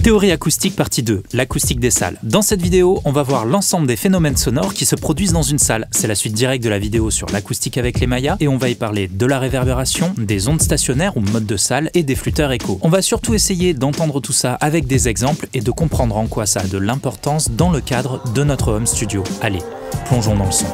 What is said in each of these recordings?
Théorie acoustique partie 2, l'acoustique des salles. Dans cette vidéo, on va voir l'ensemble des phénomènes sonores qui se produisent dans une salle. C'est la suite directe de la vidéo sur l'acoustique avec les Maya et on va y parler de la réverbération, des ondes stationnaires ou mode de salle et des flûteurs échos. On va surtout essayer d'entendre tout ça avec des exemples et de comprendre en quoi ça a de l'importance dans le cadre de notre home studio. Allez, plongeons dans le son.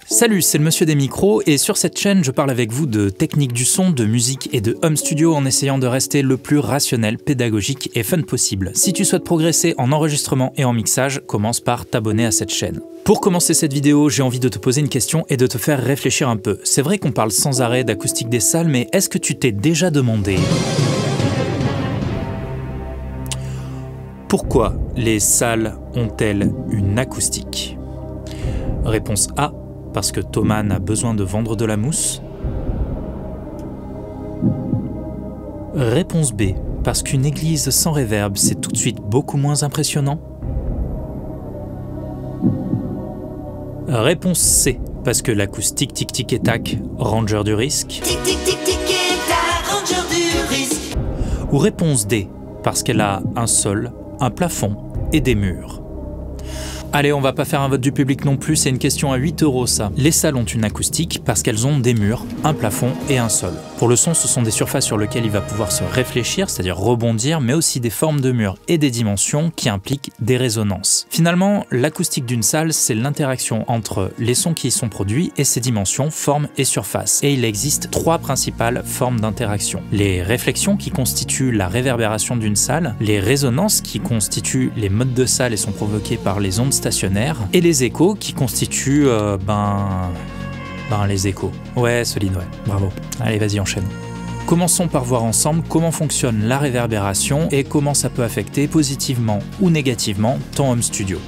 Salut, c'est le monsieur des micros et sur cette chaîne je parle avec vous de technique du son, de musique et de home studio en essayant de rester le plus rationnel, pédagogique et fun possible. Si tu souhaites progresser en enregistrement et en mixage, commence par t'abonner à cette chaîne. Pour commencer cette vidéo, j'ai envie de te poser une question et de te faire réfléchir un peu. C'est vrai qu'on parle sans arrêt d'acoustique des salles, mais est-ce que tu t'es déjà demandé pourquoi les salles ont-elles une acoustique? Réponse A. Parce que Thomann a besoin de vendre de la mousse? Réponse B. Parce qu'une église sans réverb, c'est tout de suite beaucoup moins impressionnant? Réponse C. Parce que l'acoustique tic-tic et tac, ranger du risque? Tic-tic-tic-tic et tac, ranger du risque. Ou réponse D. Parce qu'elle a un sol, un plafond et des murs? Allez, on va pas faire un vote du public non plus, c'est une question à 8 € ça. Les salles ont une acoustique parce qu'elles ont des murs, un plafond et un sol. Pour le son, ce sont des surfaces sur lesquelles il va pouvoir se réfléchir, c'est-à-dire rebondir, mais aussi des formes de murs et des dimensions qui impliquent des résonances. Finalement, l'acoustique d'une salle, c'est l'interaction entre les sons qui y sont produits et ses dimensions, formes et surfaces. Et il existe 3 principales formes d'interaction. Les réflexions qui constituent la réverbération d'une salle, les résonances qui constituent les modes de salle et sont provoquées par les ondes stationnaires, et les échos qui constituent, les échos. Ouais, solide, ouais, bravo. Allez, vas-y, enchaîne. Commençons par voir ensemble comment fonctionne la réverbération et comment ça peut affecter positivement ou négativement ton home studio.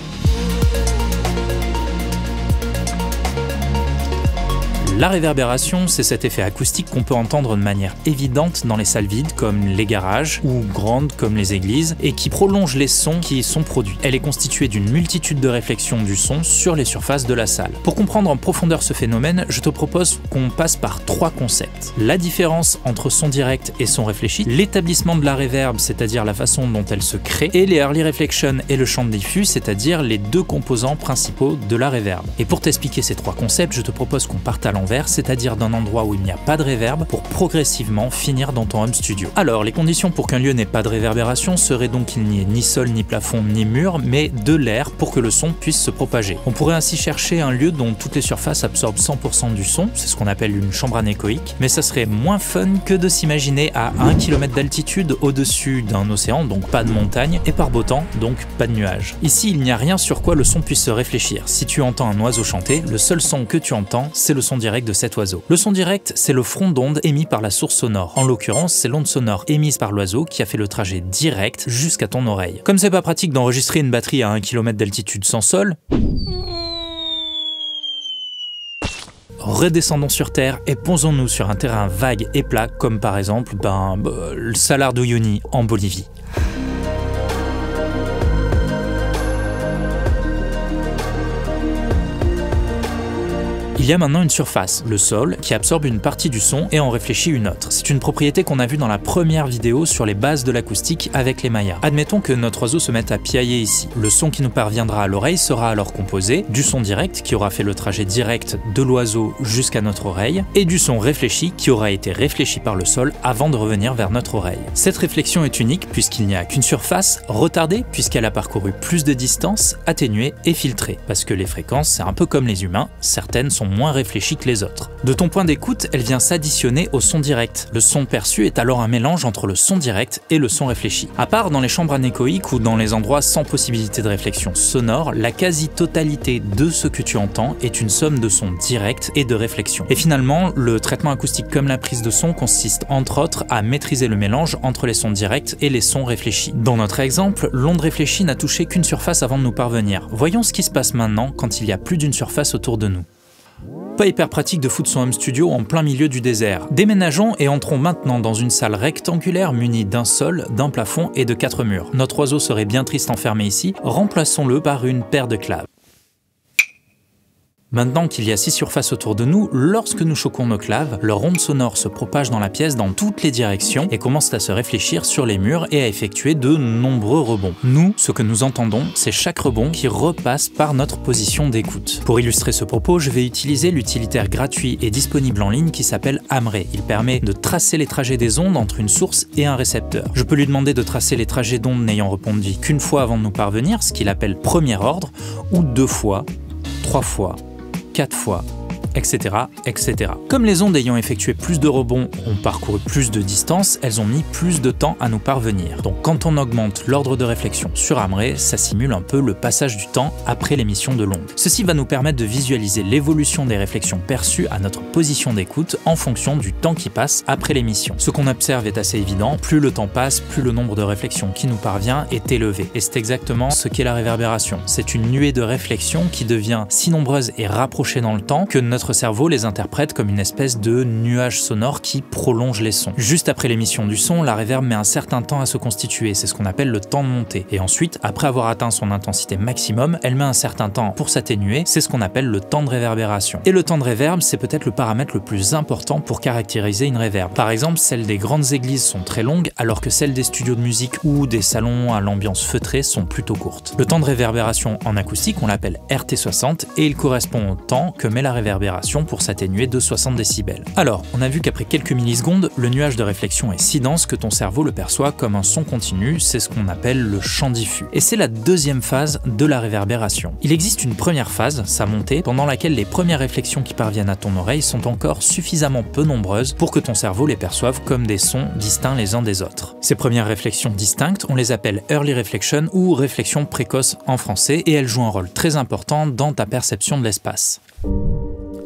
La réverbération, c'est cet effet acoustique qu'on peut entendre de manière évidente dans les salles vides comme les garages ou grandes comme les églises et qui prolonge les sons qui y sont produits. Elle est constituée d'une multitude de réflexions du son sur les surfaces de la salle. Pour comprendre en profondeur ce phénomène, je te propose qu'on passe par 3 concepts. La différence entre son direct et son réfléchi, l'établissement de la réverb, c'est-à-dire la façon dont elle se crée, et les early reflection et le champ diffus, c'est-à-dire les 2 composants principaux de la réverb. Et pour t'expliquer ces 3 concepts, je te propose qu'on parte à l'envers, c'est-à-dire d'un endroit où il n'y a pas de réverb, pour progressivement finir dans ton home studio. Alors, les conditions pour qu'un lieu n'ait pas de réverbération seraient donc qu'il n'y ait ni sol, ni plafond, ni mur, mais de l'air pour que le son puisse se propager. On pourrait ainsi chercher un lieu dont toutes les surfaces absorbent 100% du son, c'est ce qu'on appelle une chambre anéchoïque, mais ça serait moins fun que de s'imaginer à 1 km d'altitude au-dessus d'un océan, donc pas de montagne, et par beau temps, donc pas de nuages. Ici, il n'y a rien sur quoi le son puisse se réfléchir. Si tu entends un oiseau chanter, le seul son que tu entends, c'est le son direct de cet oiseau. Le son direct, c'est le front d'onde émis par la source sonore. En l'occurrence, c'est l'onde sonore émise par l'oiseau qui a fait le trajet direct jusqu'à ton oreille. Comme c'est pas pratique d'enregistrer une batterie à 1 km d'altitude sans sol, redescendons sur Terre et posons-nous sur un terrain vague et plat, comme par exemple le Salar de Uyuni en Bolivie. Il y a maintenant une surface, le sol, qui absorbe une partie du son et en réfléchit une autre. C'est une propriété qu'on a vue dans la première vidéo sur les bases de l'acoustique avec les Maya. Admettons que notre oiseau se mette à piailler ici. Le son qui nous parviendra à l'oreille sera alors composé du son direct qui aura fait le trajet direct de l'oiseau jusqu'à notre oreille et du son réfléchi qui aura été réfléchi par le sol avant de revenir vers notre oreille. Cette réflexion est unique puisqu'il n'y a qu'une surface, retardée puisqu'elle a parcouru plus de distance, atténuée et filtrée. Parce que les fréquences, c'est un peu comme les humains, certaines sont moins réfléchies que les autres. De ton point d'écoute, elle vient s'additionner au son direct. Le son perçu est alors un mélange entre le son direct et le son réfléchi. À part dans les chambres anéchoïques ou dans les endroits sans possibilité de réflexion sonore, la quasi-totalité de ce que tu entends est une somme de sons directs et de réflexion. Et finalement, le traitement acoustique comme la prise de son consiste entre autres à maîtriser le mélange entre les sons directs et les sons réfléchis. Dans notre exemple, l'onde réfléchie n'a touché qu'une surface avant de nous parvenir. Voyons ce qui se passe maintenant quand il y a plus d'une surface autour de nous. Pas hyper pratique de foutre son home studio en plein milieu du désert. Déménageons et entrons maintenant dans une salle rectangulaire munie d'un sol, d'un plafond et de 4 murs. Notre oiseau serait bien triste enfermé ici, remplaçons-le par une paire de claves. Maintenant qu'il y a 6 surfaces autour de nous, lorsque nous choquons nos claves, leur onde sonore se propage dans la pièce dans toutes les directions et commence à se réfléchir sur les murs et à effectuer de nombreux rebonds. Nous, ce que nous entendons, c'est chaque rebond qui repasse par notre position d'écoute. Pour illustrer ce propos, je vais utiliser l'utilitaire gratuit et disponible en ligne qui s'appelle Amray. Il permet de tracer les trajets des ondes entre une source et un récepteur. Je peux lui demander de tracer les trajets d'ondes n'ayant répondu qu'une fois avant de nous parvenir, ce qu'il appelle premier ordre, ou 2 fois, 3 fois, 4 fois, etc., etc. Comme les ondes ayant effectué plus de rebonds ont parcouru plus de distance, elles ont mis plus de temps à nous parvenir. Donc quand on augmente l'ordre de réflexion sur Amray, ça simule un peu le passage du temps après l'émission de l'onde. Ceci va nous permettre de visualiser l'évolution des réflexions perçues à notre position d'écoute en fonction du temps qui passe après l'émission. Ce qu'on observe est assez évident, plus le temps passe, plus le nombre de réflexions qui nous parvient est élevé. Et c'est exactement ce qu'est la réverbération. C'est une nuée de réflexions qui devient si nombreuse et rapprochée dans le temps que notre cerveau les interprète comme une espèce de nuage sonore qui prolonge les sons. Juste après l'émission du son, la réverb met un certain temps à se constituer, c'est ce qu'on appelle le temps de montée. Et ensuite, après avoir atteint son intensité maximum, elle met un certain temps pour s'atténuer, c'est ce qu'on appelle le temps de réverbération. Et le temps de réverb, c'est peut-être le paramètre le plus important pour caractériser une réverb. Par exemple, celles des grandes églises sont très longues, alors que celles des studios de musique ou des salons à l'ambiance feutrée sont plutôt courtes. Le temps de réverbération en acoustique, on l'appelle RT60, et il correspond au temps que met la réverbération pour s'atténuer de 60 décibels. Alors, on a vu qu'après quelques millisecondes, le nuage de réflexion est si dense que ton cerveau le perçoit comme un son continu, c'est ce qu'on appelle le champ diffus. Et c'est la deuxième phase de la réverbération. Il existe une première phase, sa montée, pendant laquelle les premières réflexions qui parviennent à ton oreille sont encore suffisamment peu nombreuses pour que ton cerveau les perçoive comme des sons distincts les uns des autres. Ces premières réflexions distinctes, on les appelle early reflection ou réflexion précoce en français, et elles jouent un rôle très important dans ta perception de l'espace.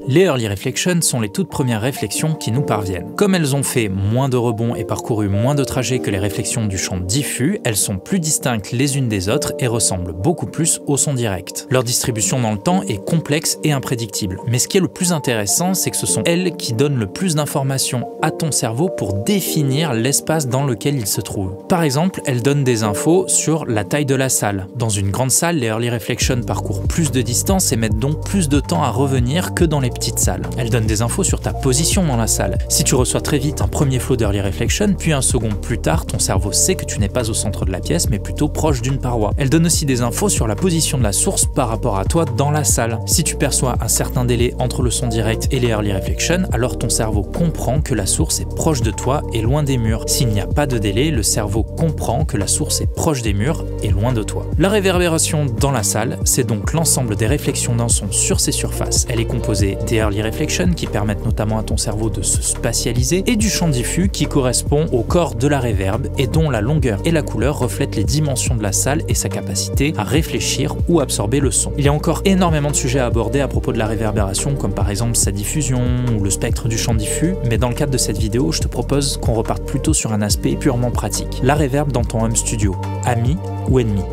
Les early reflections sont les toutes premières réflexions qui nous parviennent. Comme elles ont fait moins de rebonds et parcouru moins de trajets que les réflexions du champ diffus, elles sont plus distinctes les unes des autres et ressemblent beaucoup plus au son direct. Leur distribution dans le temps est complexe et imprédictible. Mais ce qui est le plus intéressant, c'est que ce sont elles qui donnent le plus d'informations à ton cerveau pour définir l'espace dans lequel il se trouve. Par exemple, elles donnent des infos sur la taille de la salle. Dans une grande salle, les early reflections parcourent plus de distance et mettent donc plus de temps à revenir que dans les petite salle. Elle donne des infos sur ta position dans la salle. Si tu reçois très vite un premier flow d'early reflection, puis un second plus tard, ton cerveau sait que tu n'es pas au centre de la pièce, mais plutôt proche d'une paroi. Elle donne aussi des infos sur la position de la source par rapport à toi dans la salle. Si tu perçois un certain délai entre le son direct et les early reflection, alors ton cerveau comprend que la source est proche de toi et loin des murs. S'il n'y a pas de délai, le cerveau comprend que la source est proche des murs et loin de toi. La réverbération dans la salle, c'est donc l'ensemble des réflexions d'un son sur ses surfaces. Elle est composée des early reflection qui permettent notamment à ton cerveau de se spatialiser et du champ diffus qui correspond au corps de la réverb et dont la longueur et la couleur reflètent les dimensions de la salle et sa capacité à réfléchir ou absorber le son. Il y a encore énormément de sujets à aborder à propos de la réverbération, comme par exemple sa diffusion ou le spectre du champ diffus, mais dans le cadre de cette vidéo, je te propose qu'on reparte plutôt sur un aspect purement pratique. La réverb dans ton home studio, ami ou ennemi?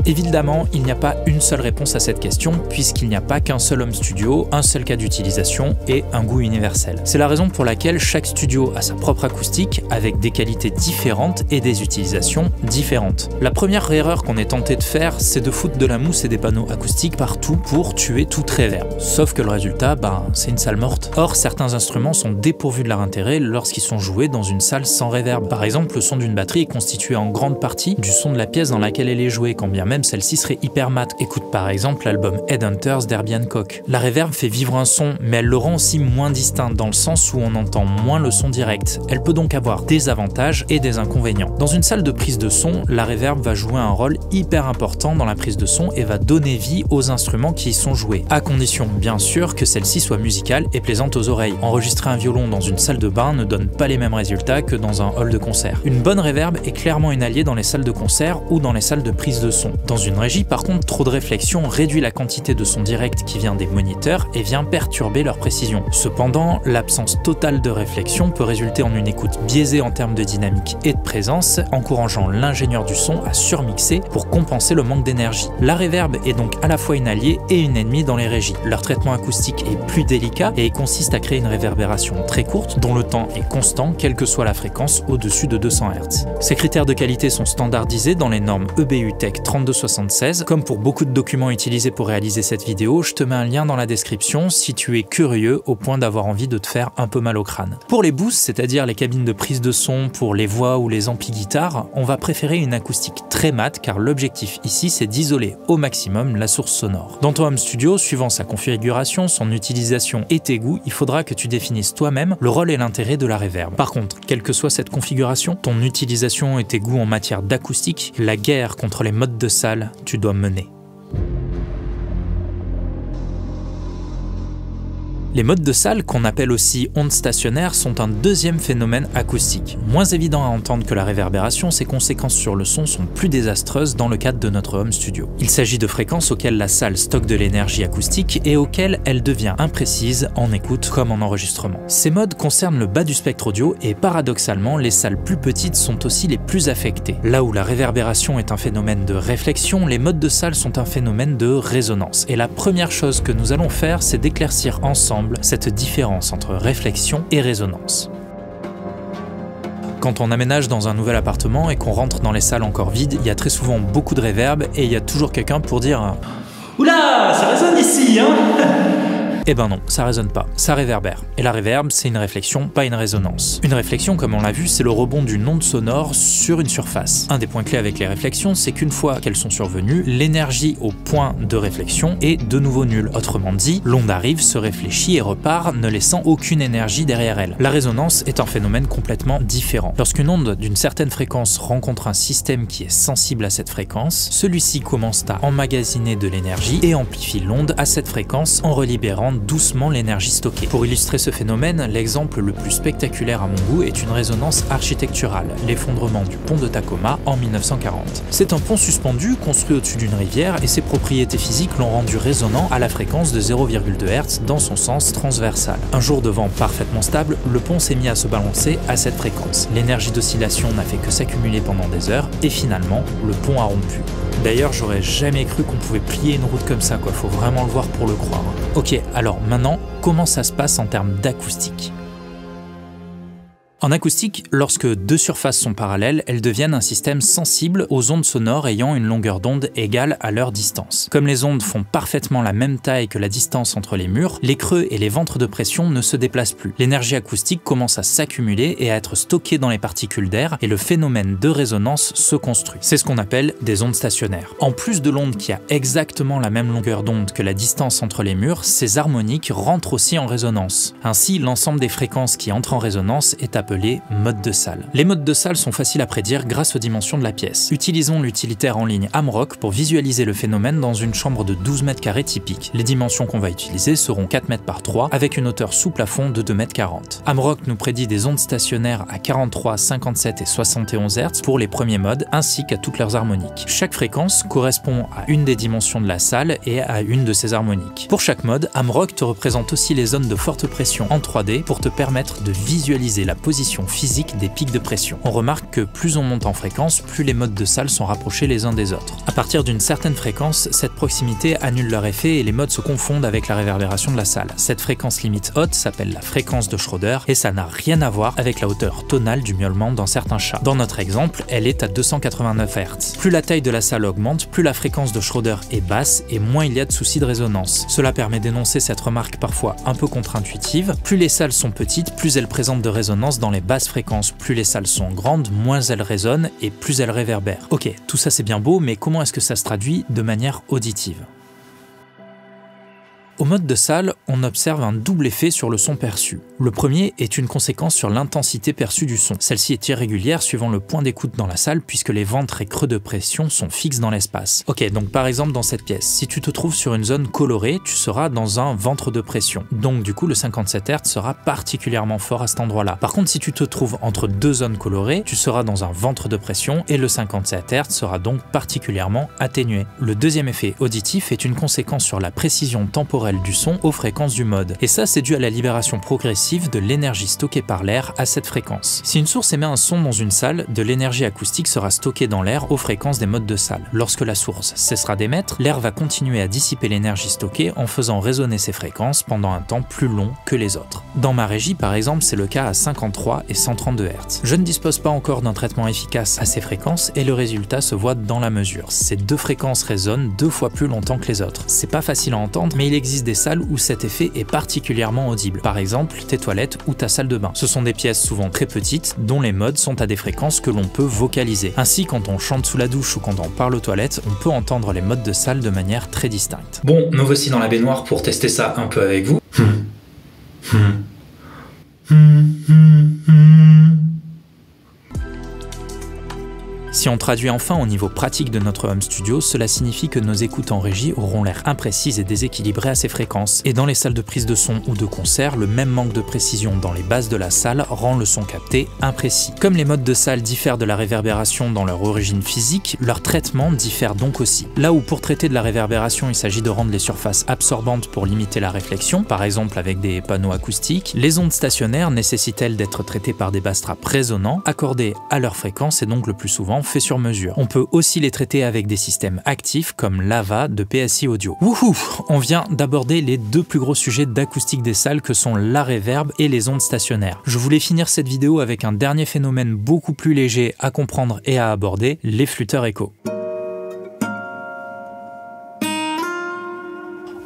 Évidemment, il n'y a pas une seule réponse à cette question, puisqu'il n'y a pas qu'un seul home studio, un seul cas d'utilisation et un goût universel. C'est la raison pour laquelle chaque studio a sa propre acoustique, avec des qualités différentes et des utilisations différentes. La première erreur qu'on est tenté de faire, c'est de foutre de la mousse et des panneaux acoustiques partout pour tuer toute réverb. Sauf que le résultat, c'est une salle morte. Or, certains instruments sont dépourvus de leur intérêt lorsqu'ils sont joués dans une salle sans réverb. Par exemple, le son d'une batterie est constitué en grande partie du son de la pièce dans laquelle elle est jouée, quand bien même celle-ci serait hyper mat. Écoute par exemple l'album Headhunters d'Herbie Hancock. La reverb fait vivre un son, mais elle le rend aussi moins distinct dans le sens où on entend moins le son direct. Elle peut donc avoir des avantages et des inconvénients. Dans une salle de prise de son, la reverb va jouer un rôle hyper important dans la prise de son et va donner vie aux instruments qui y sont joués, à condition bien sûr que celle-ci soit musicale et plaisante aux oreilles. Enregistrer un violon dans une salle de bain ne donne pas les mêmes résultats que dans un hall de concert. Une bonne reverb est clairement une alliée dans les salles de concert ou dans les salles de prise de son. Dans une régie, par contre, trop de réflexion réduit la quantité de son direct qui vient des moniteurs et vient perturber leur précision. Cependant, l'absence totale de réflexion peut résulter en une écoute biaisée en termes de dynamique et de présence, encourageant l'ingénieur du son à surmixer pour compenser le manque d'énergie. La reverb est donc à la fois une alliée et une ennemie dans les régies. Leur traitement acoustique est plus délicat et consiste à créer une réverbération très courte dont le temps est constant quelle que soit la fréquence au-dessus de 200 Hz. Ces critères de qualité sont standardisés dans les normes EBU Tech 3276. Comme pour beaucoup de documents utilisés pour réaliser cette vidéo, je te mets un lien dans la description si tu es curieux au point d'avoir envie de te faire un peu mal au crâne. Pour les boosts, c'est-à-dire les cabines de prise de son pour les voix ou les amplis guitare, on va préférer une acoustique très mate car l'objectif ici c'est d'isoler au maximum la source sonore. Dans ton home studio, suivant sa configuration, son utilisation et tes goûts, il faudra que tu définisses toi-même le rôle et l'intérêt de la reverb. Par contre, quelle que soit cette configuration, ton utilisation et tes goûts en matière d'acoustique, la guerre contre les modes de salle, tu dois mener. Les modes de salle, qu'on appelle aussi ondes stationnaires, sont un deuxième phénomène acoustique. Moins évident à entendre que la réverbération, ses conséquences sur le son sont plus désastreuses dans le cadre de notre home studio. Il s'agit de fréquences auxquelles la salle stocke de l'énergie acoustique et auxquelles elle devient imprécise en écoute comme en enregistrement. Ces modes concernent le bas du spectre audio et paradoxalement, les salles plus petites sont aussi les plus affectées. Là où la réverbération est un phénomène de réflexion, les modes de salle sont un phénomène de résonance. Et la première chose que nous allons faire, c'est d'éclaircir ensemble cette différence entre réflexion et résonance. Quand on aménage dans un nouvel appartement et qu'on rentre dans les salles encore vides, il y a très souvent beaucoup de réverb et il y a toujours quelqu'un pour dire « Oula, ça résonne ici, hein !» Eh ben non, ça résonne pas, ça réverbère. Et la réverb, c'est une réflexion, pas une résonance. Une réflexion, comme on l'a vu, c'est le rebond d'une onde sonore sur une surface. Un des points clés avec les réflexions, c'est qu'une fois qu'elles sont survenues, l'énergie au point de réflexion est de nouveau nulle. Autrement dit, l'onde arrive, se réfléchit et repart, ne laissant aucune énergie derrière elle. La résonance est un phénomène complètement différent. Lorsqu'une onde d'une certaine fréquence rencontre un système qui est sensible à cette fréquence, celui-ci commence à emmagasiner de l'énergie et amplifie l'onde à cette fréquence en relibérant doucement l'énergie stockée. Pour illustrer ce phénomène, l'exemple le plus spectaculaire à mon goût est une résonance architecturale, l'effondrement du pont de Tacoma en 1940. C'est un pont suspendu construit au-dessus d'une rivière et ses propriétés physiques l'ont rendu résonnant à la fréquence de 0,2 Hz dans son sens transversal. Un jour de vent parfaitement stable, le pont s'est mis à se balancer à cette fréquence. L'énergie d'oscillation n'a fait que s'accumuler pendant des heures et finalement, le pont a rompu. D'ailleurs, j'aurais jamais cru qu'on pouvait plier une route comme ça, quoi. Faut vraiment le voir pour le croire. Ok, alors maintenant, comment ça se passe en termes d'acoustique ? En acoustique, lorsque deux surfaces sont parallèles, elles deviennent un système sensible aux ondes sonores ayant une longueur d'onde égale à leur distance. Comme les ondes font parfaitement la même taille que la distance entre les murs, les creux et les ventres de pression ne se déplacent plus. L'énergie acoustique commence à s'accumuler et à être stockée dans les particules d'air et le phénomène de résonance se construit. C'est ce qu'on appelle des ondes stationnaires. En plus de l'onde qui a exactement la même longueur d'onde que la distance entre les murs, ces harmoniques rentrent aussi en résonance. Ainsi, l'ensemble des fréquences qui entrent en résonance est appelé modes de salle. Les modes de salle sont faciles à prédire grâce aux dimensions de la pièce. Utilisons l'utilitaire en ligne Amrock pour visualiser le phénomène dans une chambre de 12 mètres carrés typique. Les dimensions qu'on va utiliser seront 4 mètres par 3 avec une hauteur sous plafond de 2 mètres 40. Amrock nous prédit des ondes stationnaires à 43, 57 et 71 Hz pour les premiers modes ainsi qu'à toutes leurs harmoniques. Chaque fréquence correspond à une des dimensions de la salle et à une de ses harmoniques. Pour chaque mode, Amrock te représente aussi les zones de forte pression en 3D pour te permettre de visualiser la position physique des pics de pression. On remarque que plus on monte en fréquence, plus les modes de salle sont rapprochés les uns des autres. À partir d'une certaine fréquence, cette proximité annule leur effet et les modes se confondent avec la réverbération de la salle. Cette fréquence limite haute s'appelle la fréquence de Schroeder et ça n'a rien à voir avec la hauteur tonale du miaulement dans certains chats. Dans notre exemple, elle est à 289 Hz. Plus la taille de la salle augmente, plus la fréquence de Schroeder est basse et moins il y a de soucis de résonance. Cela permet d'énoncer cette remarque parfois un peu contre-intuitive. Plus les salles sont petites, plus elles présentent de résonance dans les basses fréquences. Plus les salles sont grandes, moins elles résonnent et plus elles réverbèrent. Ok, tout ça c'est bien beau, mais comment est-ce que ça se traduit de manière auditive ? Au mode de salle, on observe un double effet sur le son perçu. Le premier est une conséquence sur l'intensité perçue du son. Celle-ci est irrégulière suivant le point d'écoute dans la salle puisque les ventres et creux de pression sont fixes dans l'espace. Ok, donc par exemple dans cette pièce, si tu te trouves sur une zone colorée, tu seras dans un ventre de pression. Donc du coup le 57 Hz sera particulièrement fort à cet endroit-là. Par contre si tu te trouves entre deux zones colorées, tu seras dans un ventre de pression et le 57 Hz sera donc particulièrement atténué. Le deuxième effet auditif est une conséquence sur la précision temporelle temporelle du son aux fréquences du mode. Et ça, c'est dû à la libération progressive de l'énergie stockée par l'air à cette fréquence. Si une source émet un son dans une salle, de l'énergie acoustique sera stockée dans l'air aux fréquences des modes de salle. Lorsque la source cessera d'émettre, l'air va continuer à dissiper l'énergie stockée en faisant résonner ces fréquences pendant un temps plus long que les autres. Dans ma régie, par exemple, c'est le cas à 53 et 132 Hz. Je ne dispose pas encore d'un traitement efficace à ces fréquences et le résultat se voit dans la mesure. Ces deux fréquences résonnent 2 fois plus longtemps que les autres. C'est pas facile à entendre, mais il existe des salles où cet effet est particulièrement audible. Par exemple, tes toilettes ou ta salle de bain. Ce sont des pièces souvent très petites, dont les modes sont à des fréquences que l'on peut vocaliser. Ainsi, quand on chante sous la douche ou quand on parle aux toilettes, on peut entendre les modes de salle de manière très distincte. Bon, me voici dans la baignoire pour tester ça un peu avec vous. Si on traduit enfin au niveau pratique de notre home studio, cela signifie que nos écoutes en régie auront l'air imprécises et déséquilibrées à ces fréquences. Et dans les salles de prise de son ou de concert, le même manque de précision dans les bases de la salle rend le son capté imprécis. Comme les modes de salle diffèrent de la réverbération dans leur origine physique, leur traitement diffère donc aussi. Là où pour traiter de la réverbération, il s'agit de rendre les surfaces absorbantes pour limiter la réflexion, par exemple avec des panneaux acoustiques, les ondes stationnaires nécessitent elles d'être traitées par des bass traps résonnants, accordés à leur fréquence et donc le plus souvent fait sur mesure. On peut aussi les traiter avec des systèmes actifs comme l'AVA de PSI Audio. Wouhou! On vient d'aborder les deux plus gros sujets d'acoustique des salles que sont la réverb et les ondes stationnaires. Je voulais finir cette vidéo avec un dernier phénomène beaucoup plus léger à comprendre et à aborder, les flûteurs échos.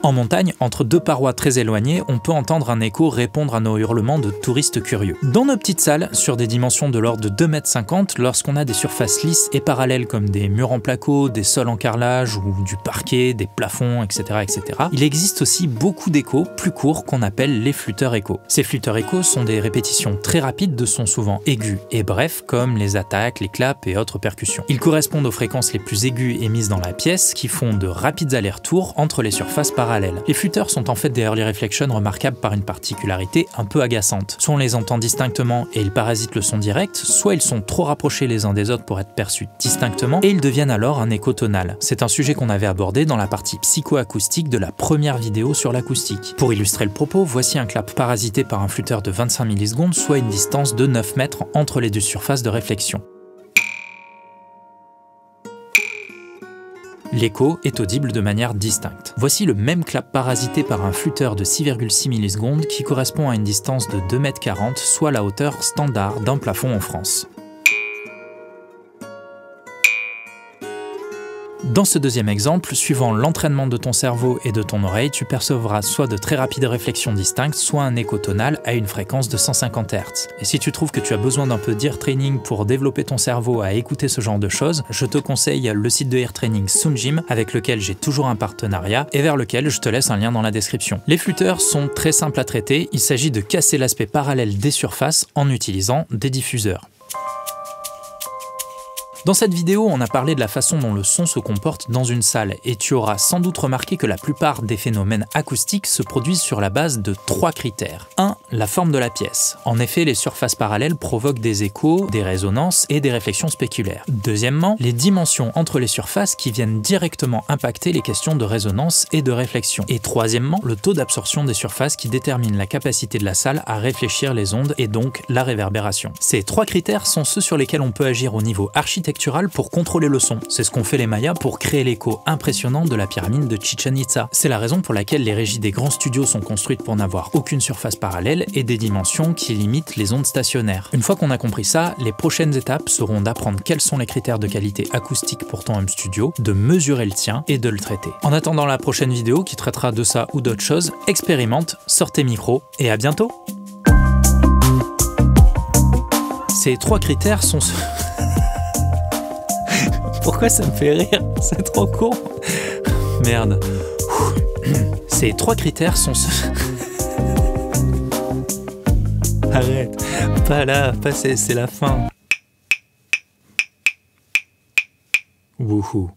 En montagne, entre deux parois très éloignées, on peut entendre un écho répondre à nos hurlements de touristes curieux. Dans nos petites salles, sur des dimensions de l'ordre de 2,50 m, lorsqu'on a des surfaces lisses et parallèles comme des murs en placo, des sols en carrelage ou du parquet, des plafonds, etc., il existe aussi beaucoup d'échos plus courts qu'on appelle les flûteurs échos. Ces flûteurs échos sont des répétitions très rapides de sons souvent aigus et brefs comme les attaques, les claps et autres percussions. Ils correspondent aux fréquences les plus aiguës émises dans la pièce qui font de rapides allers-retours entre les surfaces parallèles. Les flûteurs sont en fait des early reflection remarquables par une particularité un peu agaçante. Soit on les entend distinctement et ils parasitent le son direct, soit ils sont trop rapprochés les uns des autres pour être perçus distinctement et ils deviennent alors un écho tonal. C'est un sujet qu'on avait abordé dans la partie psychoacoustique de la première vidéo sur l'acoustique. Pour illustrer le propos, voici un clap parasité par un flûteur de 25 millisecondes, soit une distance de 9 mètres entre les deux surfaces de réflexion. L'écho est audible de manière distincte. Voici le même clap parasité par un flûteur de 6,6 millisecondes qui correspond à une distance de 2,40 m, soit la hauteur standard d'un plafond en France. Dans ce deuxième exemple, suivant l'entraînement de ton cerveau et de ton oreille, tu percevras soit de très rapides réflexions distinctes, soit un écho tonal à une fréquence de 150 Hz. Et si tu trouves que tu as besoin d'un peu d'ear training pour développer ton cerveau à écouter ce genre de choses, je te conseille le site de ear training Soundgym avec lequel j'ai toujours un partenariat et vers lequel je te laisse un lien dans la description. Les flûteurs sont très simples à traiter, il s'agit de casser l'aspect parallèle des surfaces en utilisant des diffuseurs. Dans cette vidéo, on a parlé de la façon dont le son se comporte dans une salle et tu auras sans doute remarqué que la plupart des phénomènes acoustiques se produisent sur la base de 3 critères. 1. La forme de la pièce. En effet, les surfaces parallèles provoquent des échos, des résonances et des réflexions spéculaires. Deuxièmement, les dimensions entre les surfaces qui viennent directement impacter les questions de résonance et de réflexion. Et troisièmement, le taux d'absorption des surfaces qui détermine la capacité de la salle à réfléchir les ondes et donc la réverbération. Ces 3 critères sont ceux sur lesquels on peut agir au niveau architectural pour contrôler le son. C'est ce qu'ont fait les Mayas pour créer l'écho impressionnant de la pyramide de Chichen Itza. C'est la raison pour laquelle les régies des grands studios sont construites pour n'avoir aucune surface parallèle et des dimensions qui limitent les ondes stationnaires. Une fois qu'on a compris ça, les prochaines étapes seront d'apprendre quels sont les critères de qualité acoustique pour ton home studio, de mesurer le tien et de le traiter. En attendant la prochaine vidéo qui traitera de ça ou d'autres choses, expérimente, sors tes micros et à bientôt! Ces 3 critères sont... Pourquoi ça me fait rire? C'est trop con. Merde. Ces 3 critères sont... Arrête. Pas là, c'est la fin. Wouhou.